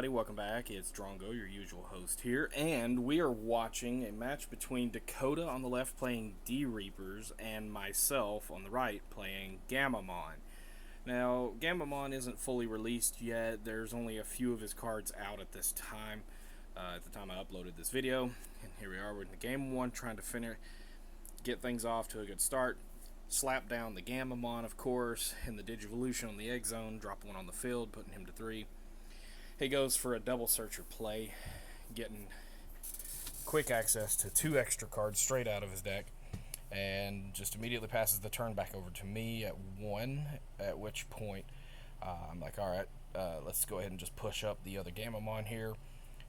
everybody, welcome back. It's Drongo, your usual host here, and we are watching a match between Dakota on the left playing D-Reapers and myself on the right playing Gammamon. Now, Gammamon isn't fully released yet. There's only a few of his cards out at this time, at the time I uploaded this video, and here we are with the game one, trying to get things off to a good start. Slap down the Gammamon, of course, in the Digivolution on the egg zone, drop one on the field, putting him to 3. He goes for a double searcher play, getting quick access to 2 extra cards straight out of his deck, and just immediately passes the turn back over to me at 1, at which point I'm like, alright, let's go ahead and just push up the other Gammamon here.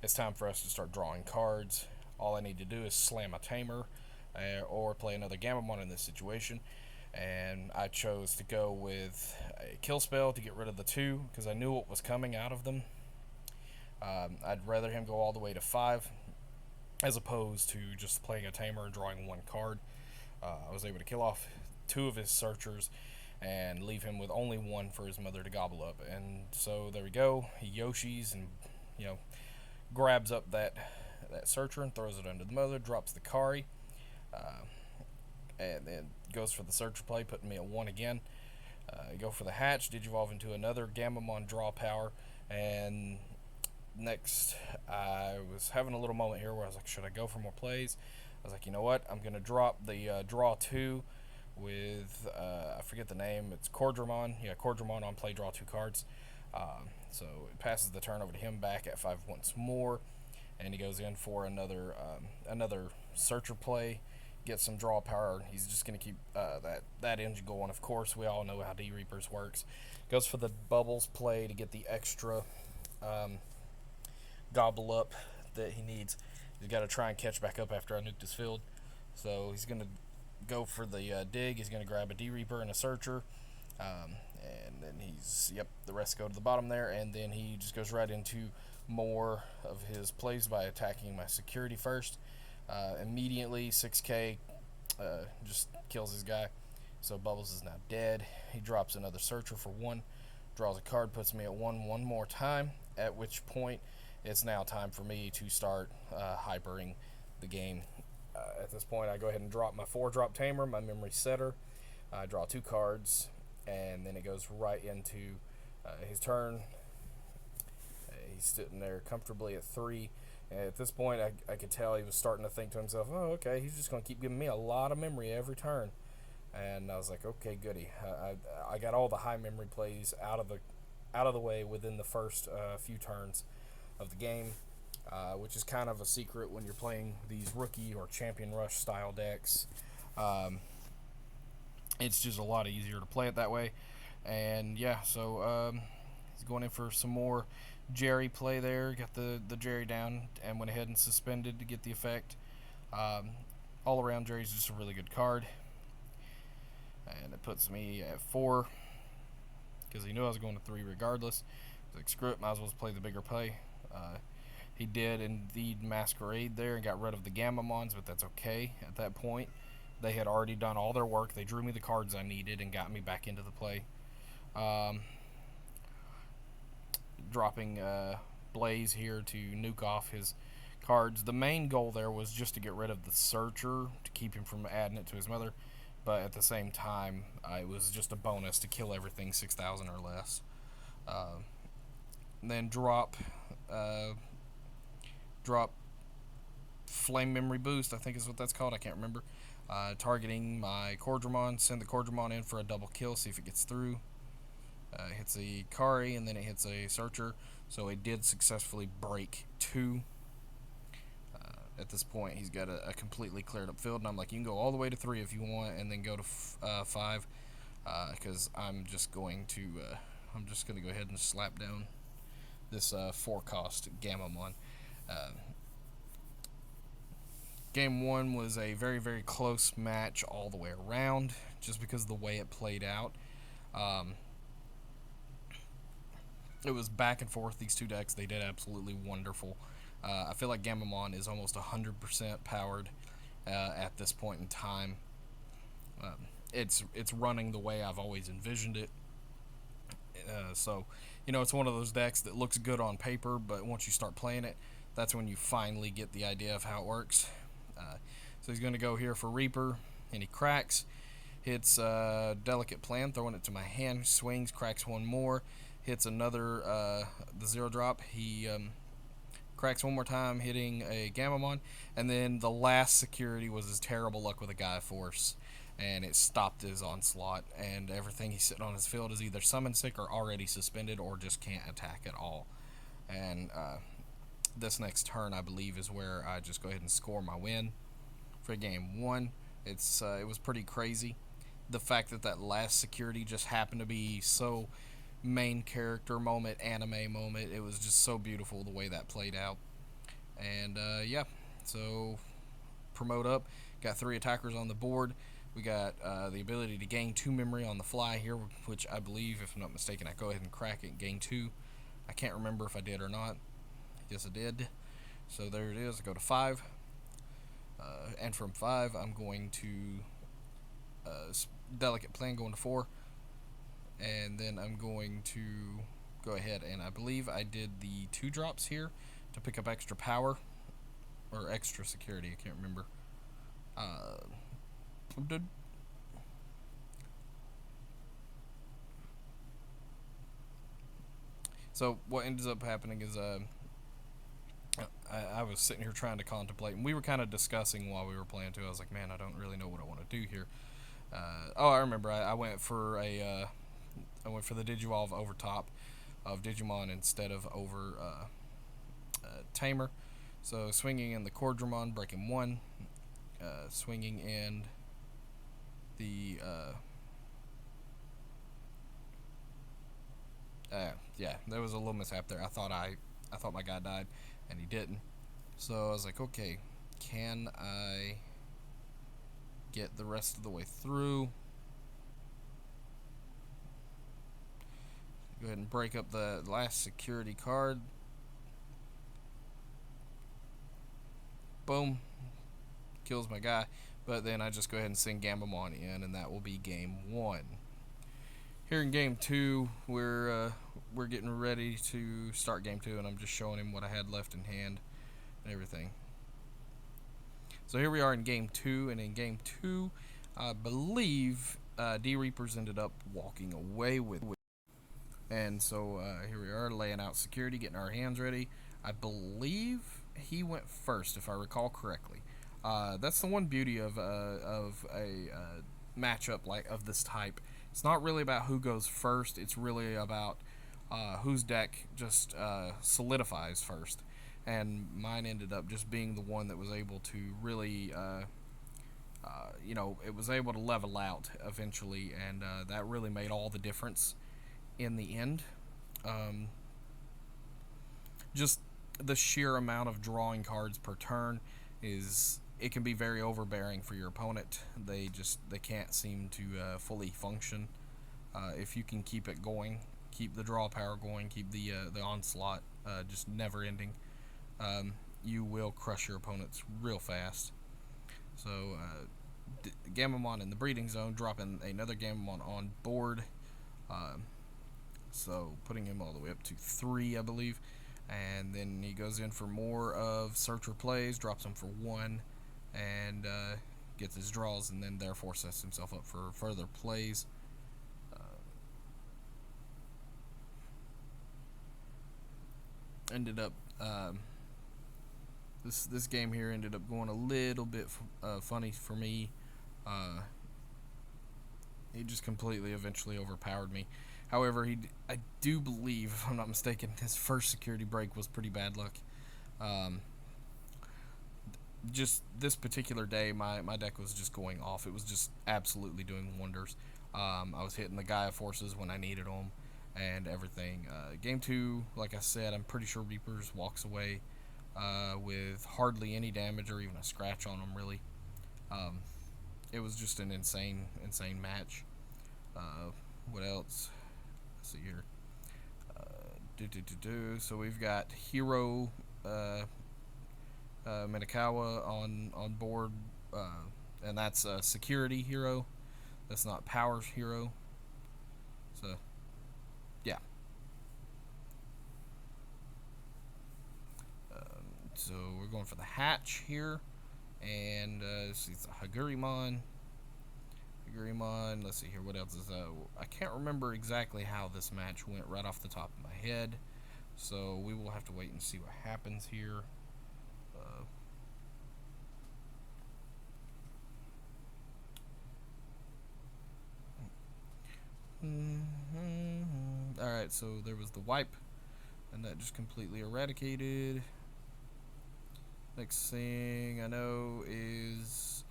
It's time for us to start drawing cards. All I need to do is slam a Tamer or play another Gammamon in this situation, and I chose to go with a kill spell to get rid of the 2 because I knew what was coming out of them. I'd rather him go all the way to 5 as opposed to just playing a Tamer and drawing 1 card. I was able to kill off 2 of his searchers and leave him with only 1 for his mother to gobble up. And so there we go. He Yoshis and, grabs up that searcher and throws it under the mother, drops the Kari, and then goes for the searcher play, putting me at 1 again. Go for the hatch, digivolve into another Gammamon draw power, and next I was having a little moment here where I was like, should I go for more plays? I was like, you know what, I'm going to drop the draw 2 with, I forget the name, it's Cordramon. Yeah, Cordramon on play, draw 2 cards. So it passes the turn over to him back at 5 once more, and he goes in for another searcher play, get some draw power. He's just going to keep that engine going. Of course, we all know how D-Reapers works. Goes for the bubbles play to get the extra gobble up that he needs. He's got to try and catch back up after I nuked his field. So he's going to go for the dig. He's going to grab a D-Reaper and a searcher. And then the rest go to the bottom there. And then he just goes right into more of his plays by attacking my security first. Immediately 6k just kills his guy, so Bubbles is now dead. He drops another searcher for 1, draws a card, puts me at 1 more time, at which point it's now time for me to start hypering the game. At this point I go ahead and drop my 4-drop Tamer, my memory setter. I draw 2 cards, and then it goes right into his turn. He's sitting there comfortably at 3. At this point, I could tell he was starting to think to himself, oh, okay, he's just going to keep giving me a lot of memory every turn. And I was like, okay, goody. I got all the high memory plays out of the way within the first few turns of the game, which is kind of a secret when you're playing these rookie or champion rush style decks. It's just a lot easier to play it that way. And yeah, so he's going in for some more Jerry play there. Got the Jerry down and went ahead and suspended to get the effect. All around, Jerry's just a really good card, and it puts me at 4 because he knew I was going to 3 regardless. He's like, screw it, might as well play the bigger play. He did indeed masquerade there and got rid of the Gammamons, but that's okay. At that point, they had already done all their work. They drew me the cards I needed and got me back into the play. Dropping Blaze here to nuke off his cards. The main goal there was just to get rid of the searcher to keep him from adding it to his mother, but at the same time it was just a bonus to kill everything 6,000 or less. Then drop Flame Memory Boost, I think is what that's called, I can't remember. Targeting my Cordramon, send the Cordramon in for a double kill, see if it gets through. Hits a Kari, and then it hits a searcher, so it did successfully break 2. At this point, he's got a completely cleared up field, and I'm like, you can go all the way to 3 if you want, and then go to 5, because I'm just going to go ahead and slap down this 4-cost Gammamon. Game 1 was a very, very close match all the way around, just because of the way it played out. It was back and forth. These 2 decks, they did absolutely wonderful. I feel like Gammamon is almost 100% powered at this point in time. It's running the way I've always envisioned it. So You know, it's one of those decks that looks good on paper, but once you start playing it, that's when you finally get the idea of how it works. So he's going to go here for Reaper, and he cracks. Hits Delicate Plan, throwing it to my hand, swings, cracks one more, hits another, the 0-drop. He cracks one more time, hitting a Gammamon, and then the last security was his terrible luck with a Gaia Force, and it stopped his onslaught, and everything he's sitting on his field is either summon sick or already suspended or just can't attack at all. And this next turn, I believe, is where I just go ahead and score my win for game one. It was pretty crazy. The fact that that last security just happened to be so main character moment, anime moment. It was just so beautiful the way that played out. And yeah, so promote up. Got 3 attackers on the board. We got the ability to gain 2 memory on the fly here, which I believe, if I'm not mistaken, I go ahead and crack it and gain 2. I can't remember if I did or not. Yes, I did. So there it is. I go to 5. And from 5, I'm going to Delicate Plan, going to 4. And then I'm going to go ahead and I believe I did the 2 drops here to pick up extra power or extra security. I can't remember. So what ends up happening is I was sitting here trying to contemplate, and we were kind of discussing while we were playing too. I was like, man, I don't really know what I want to do here. Oh, I remember. I went for the Digivolve over top of Digimon instead of over Tamer. So swinging in the Cordramon, breaking 1. Swinging in the yeah, there was a little mishap there. I thought my guy died, and he didn't. So I was like, okay, can I get the rest of the way through? Go ahead and break up the last security card. Boom. Kills my guy. But then I just go ahead and send Gammamon in, and that will be game 1. Here in game 2, we're getting ready to start game 2, and I'm just showing him what I had left in hand and everything. So here we are in game 2, and in game 2, I believe D-Reapers ended up walking away with. And so here we are, laying out security, getting our hands ready. I believe he went first, if I recall correctly. That's the one beauty of a matchup like of this type. It's not really about who goes first. It's really about whose deck just solidifies first. And mine ended up just being the one that was able to really, it was able to level out eventually, and that really made all the difference in the end. Just the sheer amount of drawing cards per turn it can be very overbearing for your opponent. They can't seem to fully function. If you can keep it going, keep the draw power going, keep the onslaught just never ending, you will crush your opponents real fast. So Gammamon in the breeding zone, dropping another Gammamon on board. So putting him all the way up to 3, I believe. And then he goes in for more of Searcher Plays, drops him for 1, and gets his draws, and then therefore sets himself up for further plays. Ended up this game here ended up going a little bit funny for me. He just completely eventually overpowered me. However, I do believe, if I'm not mistaken, his first security break was pretty bad luck. Just this particular day, my deck was just going off. It was just absolutely doing wonders. I was hitting the Gaia Forces when I needed them and everything. Game 2, like I said, I'm pretty sure Reapers walks away with hardly any damage or even a scratch on them, really. It was just an insane match. What else? Let's see here. So we've got Hero Minakawa on board, and that's a security hero. That's not power hero. So, yeah. so we're going for the hatch here. And it's a Hagurimon. Let's see here, what else is I can't remember exactly how this match went right off the top of my head, so we will have to wait and see what happens here. Alright, so there was the wipe, and that just completely eradicated. Next thing I know is,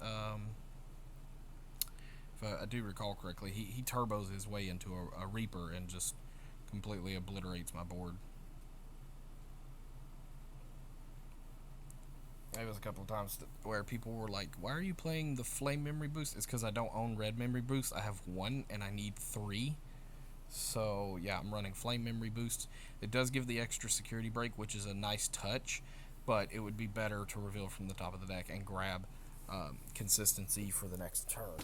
if I do recall correctly, he turbos his way into a Reaper and just completely obliterates my board. There was a couple of times where people were like, why are you playing the Flame Memory Boost? It's because I don't own Red Memory Boost. I have one and I need 3. So yeah, I'm running Flame Memory Boost. It does give the extra security break, which is a nice touch, but it would be better to reveal from the top of the deck and grab consistency for the next turn.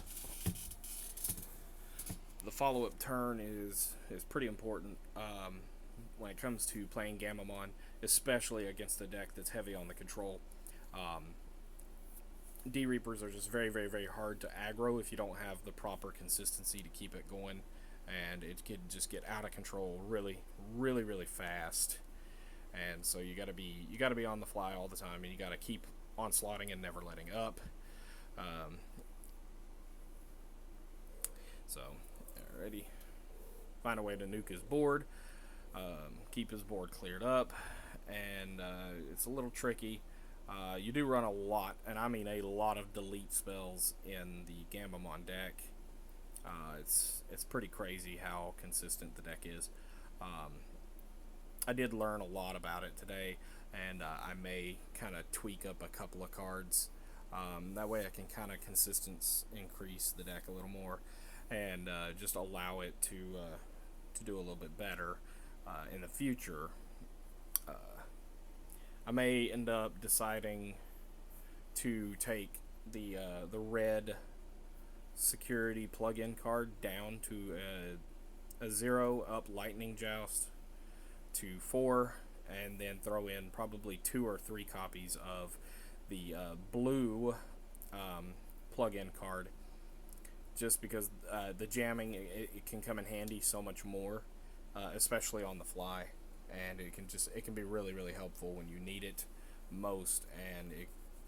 The follow-up turn is pretty important when it comes to playing Gammamon, especially against a deck that's heavy on the control. D-Reapers are just very, very, very hard to aggro if you don't have the proper consistency to keep it going, and it can just get out of control really, really, really fast. And so you gotta be on the fly all the time, and you gotta keep onslaughting and never letting up. So, alrighty, find a way to nuke his board, keep his board cleared up, and it's a little tricky. You do run a lot, and I mean a lot of delete spells in the Gammamon deck. It's pretty crazy how consistent the deck is. I did learn a lot about it today, and I may kind of tweak up a couple of cards. That way I can kind of consistence increase the deck a little more, and just allow it to do a little bit better in the future. I may end up deciding to take the red security plug-in card down to a 0, up Lightning Joust to 4, and then throw in probably 2 or 3 copies of the blue plug-in card, just because the jamming it can come in handy so much more, especially on the fly, and it can be really, really helpful when you need it most, and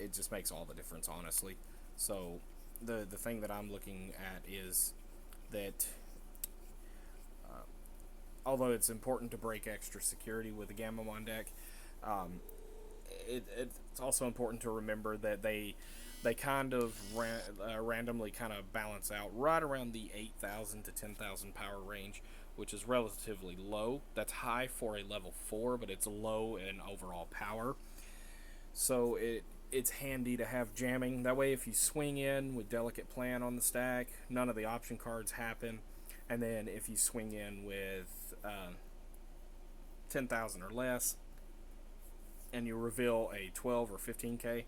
it just makes all the difference, honestly. So the thing that I'm looking at is that although it's important to break extra security with the Gammamon deck, it's also important to remember that they kind of randomly kind of balance out right around the 8,000 to 10,000 power range, which is relatively low. That's high for a level 4, but it's low in overall power. So it's handy to have jamming. That way if you swing in with Delicate Plan on the stack, none of the option cards happen. And then if you swing in with 10,000 or less, and you reveal a 12 or 15k,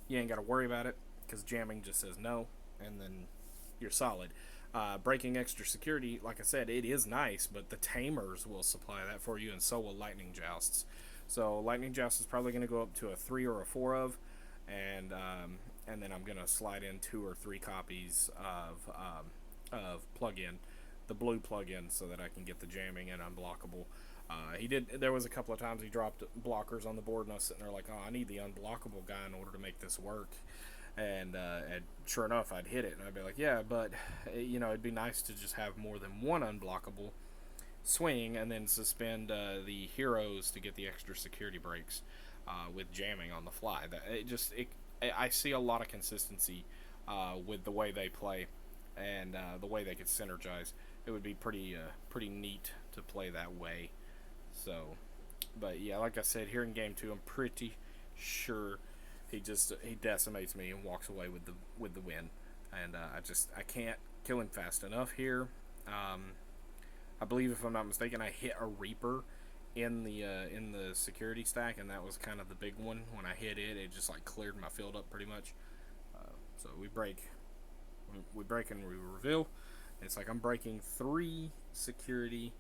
you ain't got to worry about it, because jamming just says no, and then you're solid. Breaking extra security, like I said, it is nice, but the Tamers will supply that for you, and so will Lightning Jousts. So Lightning Joust is probably going to go up to a 3 or a 4 of, and then I'm going to slide in 2 or 3 copies of plug-in, the blue plug-in, so that I can get the jamming and unblockable. There was a couple of times he dropped blockers on the board, and I was sitting there like, oh, I need the unblockable guy in order to make this work. And sure enough, I'd hit it, and I'd be like, yeah, but it'd be nice to just have more than one unblockable swing, and then suspend the heroes to get the extra security breaks with jamming on the fly. I see a lot of consistency with the way they play, and the way they could synergize. It would be pretty neat to play that way. So, but yeah, like I said, here in game 2, I'm pretty sure he decimates me and walks away with the win, and I can't kill him fast enough here. I believe, if I'm not mistaken, I hit a Reaper in the security stack, and that was kind of the big one. When I hit it, it just like cleared my field up pretty much. So we break and we reveal. It's like I'm breaking 3 security.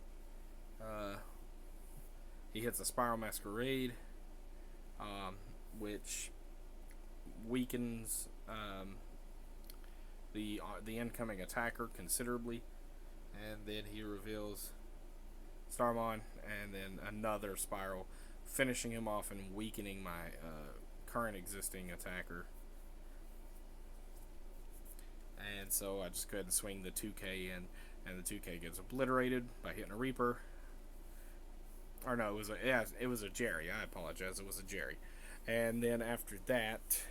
He hits a Spiral Masquerade. which weakens the incoming attacker considerably. And then he reveals Starmon, and then another spiral, finishing him off and weakening my current existing attacker. And so I just go ahead and swing the 2K in, and the 2K gets obliterated by hitting a Reaper. Or no, it was a Jerry. I apologize, it was a Jerry. And then after that,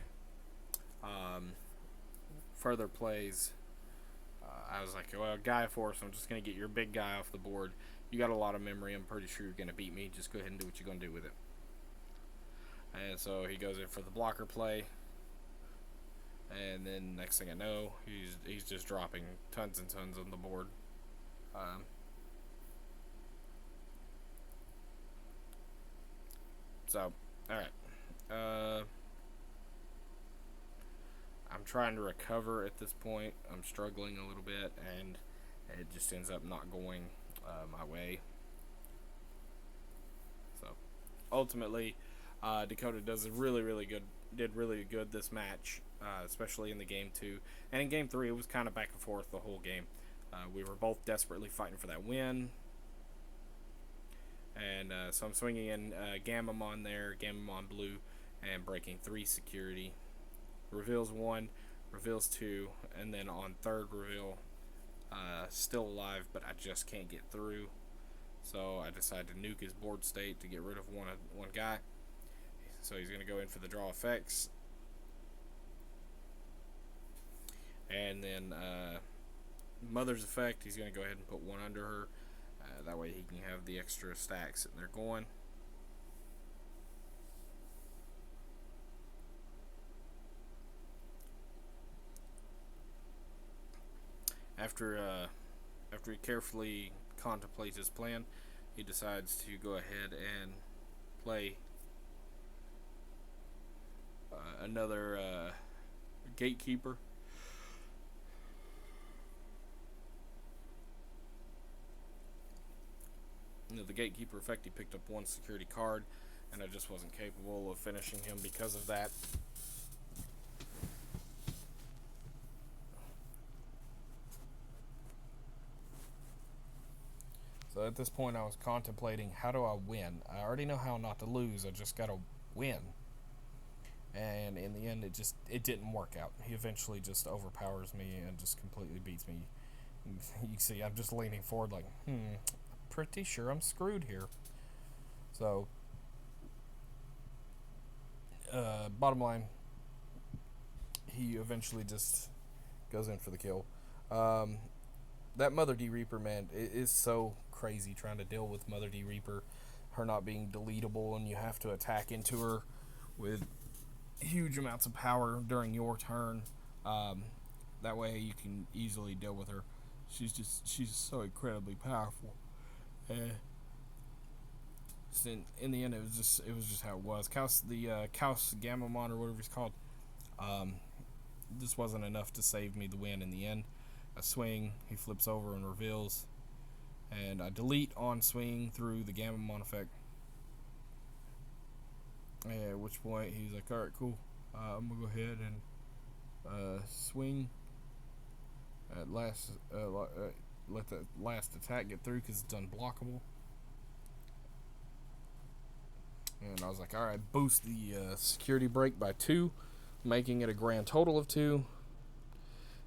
further plays, I was like, well, Guy Force, I'm just going to get your big guy off the board. You got a lot of memory. I'm pretty sure you're going to beat me. Just go ahead and do what you're going to do with it. And so he goes in for the blocker play. And then next thing I know, he's just dropping tons and tons on the board. So, alright. I'm trying to recover at this point. I'm struggling a little bit, and it just ends up not going my way. So, ultimately, Dakota did really good this match, especially in the game 2. And in game 3, it was kind of back and forth the whole game. We were both desperately fighting for that win. And so I'm swinging in Gammamon there, Gammamon Blue, and breaking 3 security. Reveals 1, reveals 2, and then on third reveal, still alive, but I just can't get through. So I decide to nuke his board state to get rid of one guy. So he's going to go in for the draw effects. And then Mother's effect, he's going to go ahead and put 1 under her. That way he can have the extra stacks sitting there going. After he carefully contemplates his plan, he decides to go ahead and play another gatekeeper. The gatekeeper effect, he picked up 1 security card, and I just wasn't capable of finishing him because of that. So at this point I was contemplating, how do I win? I already know how not to lose, I just gotta win. And in the end it didn't work out. He eventually just overpowers me and just completely beats me. You see, I'm just leaning forward like, pretty sure I'm screwed here. So bottom line, he eventually just goes in for the kill. That Mother D Reaper, man, it is so crazy trying to deal with Mother D Reaper, her not being deletable, and you have to attack into her with huge amounts of power during your turn. That way you can easily deal with her. She's so incredibly powerful. In the end, it was just how it was. Kaus Gammamon, or whatever he's called, this wasn't enough to save me the win in the end. I swing, he flips over and reveals, and I delete on swing through the Gammamon effect. At which point he's like, alright, cool, I'm gonna go ahead and swing at last, let the last attack get through because it's unblockable. And I was like, alright, boost the security break by 2, making it a grand total of 2.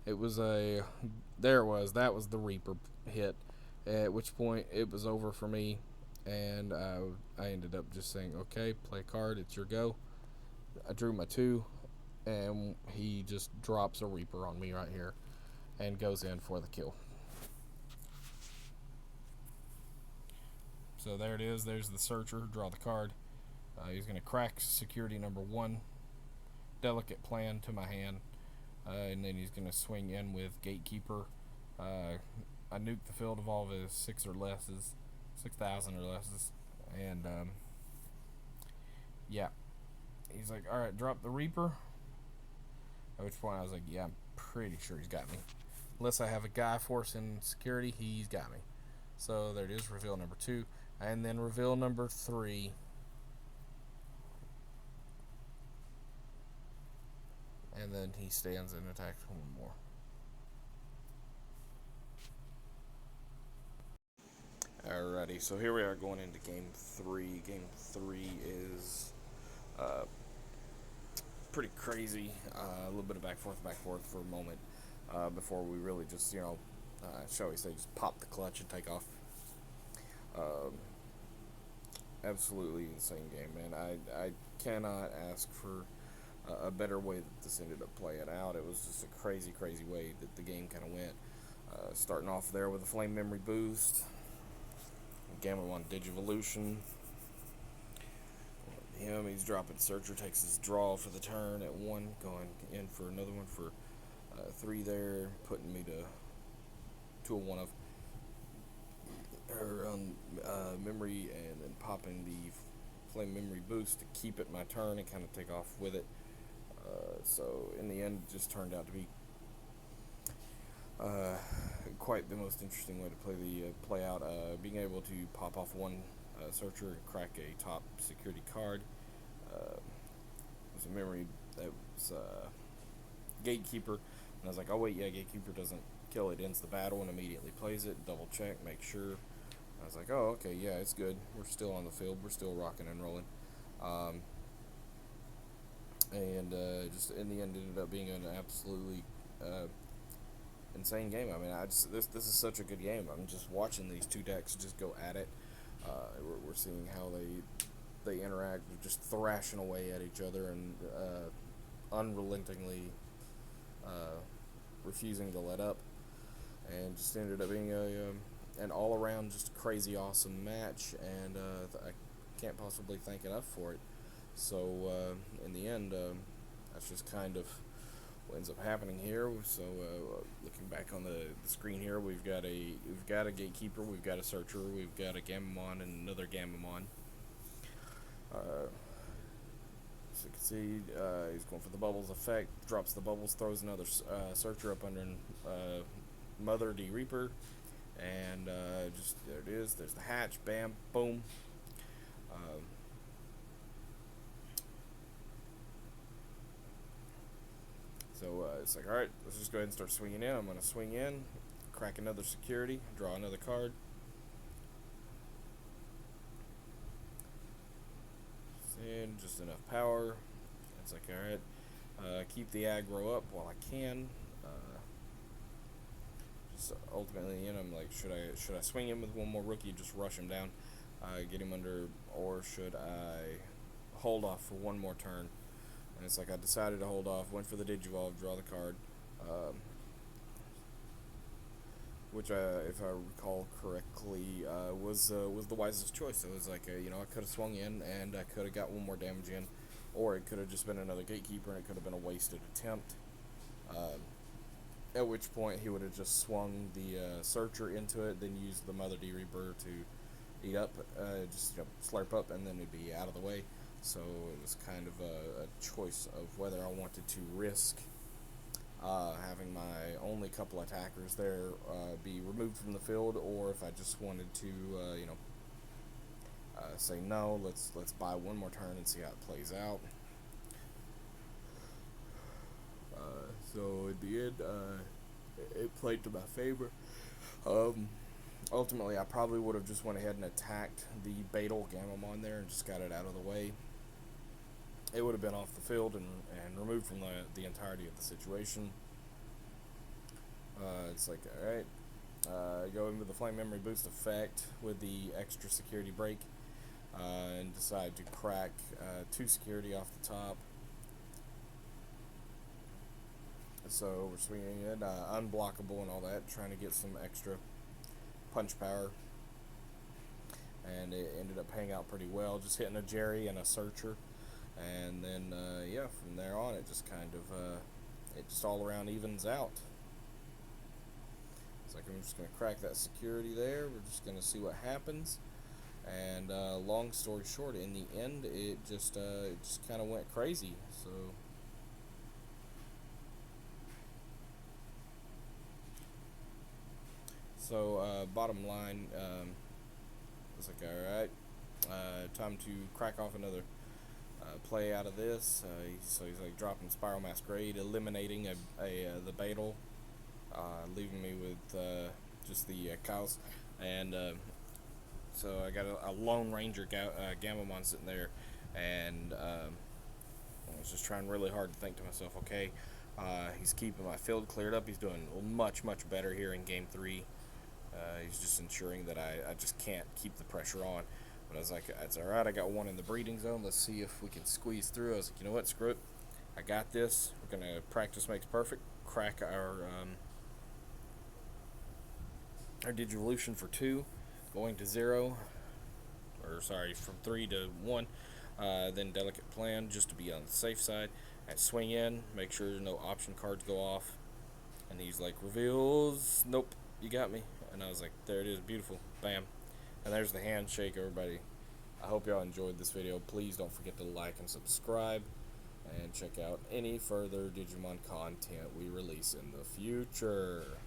That was the Reaper hit, at which point it was over for me, and I ended up just saying, okay, play a card, it's your go. I drew my 2, and he just drops a Reaper on me right here, and goes in for the kill. So there it is, there's the Searcher, draw the card. He's going to crack security number 1, delicate plan to my hand. And then he's going to swing in with Gatekeeper. I nuke the field of all of his 6,000 or lesses. And, yeah. He's like, alright, drop the Reaper. At which point I was like, yeah, I'm pretty sure he's got me. Unless I have a guy forcing security, he's got me. So there it is, reveal number 2. And then reveal number 3. and then he stands and attacks one more. Alrighty, so here we are going into game 3. Game 3 is pretty crazy. A little bit of back forth for a moment before we really just, shall we say, just pop the clutch and take off. Absolutely insane game, man. I cannot ask for a better way that this ended up playing out. It was just a crazy way that the game kind of went. Starting off there with a flame memory boost, Gammamon Digivolution. He's dropping Searcher, takes his draw for the turn at 1, going in for another one for 3 there, putting me to a 1 of her memory, and then popping the flame memory boost to keep it my turn and kind of take off with it. So in the end, it just turned out to be quite the most interesting way to play out. Being able to pop off one Searcher and crack a top security card. There's a memory that was Gatekeeper, and I was like, oh wait, yeah, Gatekeeper doesn't kill it, ends the battle, and immediately plays it. Double check, make sure. I was like, oh, okay, yeah, it's good. We're still on the field. We're still rocking and rolling. And just in the end, ended up being an absolutely insane game. I mean, this is such a good game. I'm just watching these two decks just go at it. We're seeing how they interact, just thrashing away at each other and unrelentingly refusing to let up, and just ended up being an all-around just crazy awesome match, and I can't possibly thank enough for it. So in the end, that's just kind of what ends up happening here. So looking back on the screen here, we've got a Gatekeeper, we've got a Searcher, we've got a Gammamon, and another Gammamon. So you can see he's going for the bubbles effect, drops the bubbles, throws another Searcher up under Mother D Reaper, and just there it is. There's the hatch. Bam, boom. So it's like, alright, let's just go ahead and start swinging in. I'm going to swing in, crack another security, draw another card. And just enough power. It's like, alright, keep the aggro up while I can. Just ultimately, I'm like, should I swing in with one more rookie, just rush him down, get him under, or should I hold off for one more turn? And it's like I decided to hold off, went for the Digivolve, draw the card, which, if I recall correctly, was the wisest choice. It was like, I could have swung in and I could have got one more damage in, or it could have just been another Gatekeeper and it could have been a wasted attempt. At which point he would have just swung the Searcher into it, then used the Mother D Reaper to eat up, just slurp up, and then it'd be out of the way. So it was kind of a choice of whether I wanted to risk having my only couple attackers there be removed from the field, or if I just wanted to, say no, let's buy one more turn and see how it plays out. So in the end, it played to my favor. Ultimately, I probably would have just went ahead and attacked the Beetle Gammamon there and just got it out of the way. It would have been off the field and removed from the entirety of the situation. It's like, alright, go into the Flame Memory Boost effect with the extra security break, and decide to crack 2 security off the top. So we're swinging it, unblockable and all that, trying to get some extra punch power. And it ended up paying out pretty well, just hitting a Jerry and a Searcher. And then, from there on, it just kind of, it just all around evens out. It's like, I'm just going to crack that security there. We're just going to see what happens. And, long story short, in the end, it just kind of went crazy. So, bottom line, it's like, alright, time to crack off another play out of this. So he's like dropping Spiral Masquerade, eliminating the Beetle, leaving me with just the cows. And so I got a Lone Ranger Gammamon sitting there, and I was just trying really hard to think to myself, okay, he's keeping my field cleared up. He's doing much better here in Game 3. He's just ensuring that I just can't keep the pressure on. But I was like, it's alright, I got one in the breeding zone. Let's see if we can squeeze through. I was like, you know what, screw it. I got this. We're going to practice makes perfect. Crack our Digivolution for 2. Going to 0. Or, sorry, from 3 to 1. Then Delicate Plan, just to be on the safe side. I swing in, make sure no option cards go off. And he's like, reveals. Nope, you got me. And I was like, there it is, beautiful. Bam. And there's the handshake, everybody. I hope y'all enjoyed this video. Please don't forget to like and subscribe. And check out any further Digimon content we release in the future.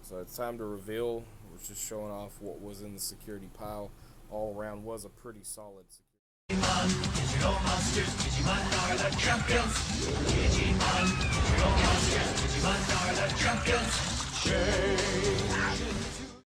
So it's time to reveal. We're just showing off what was in the security pile. All around was a pretty solid security. Digimon, digital monsters, Digimon are the champions. Digimon, digital monsters, Digimon are the champions. Change.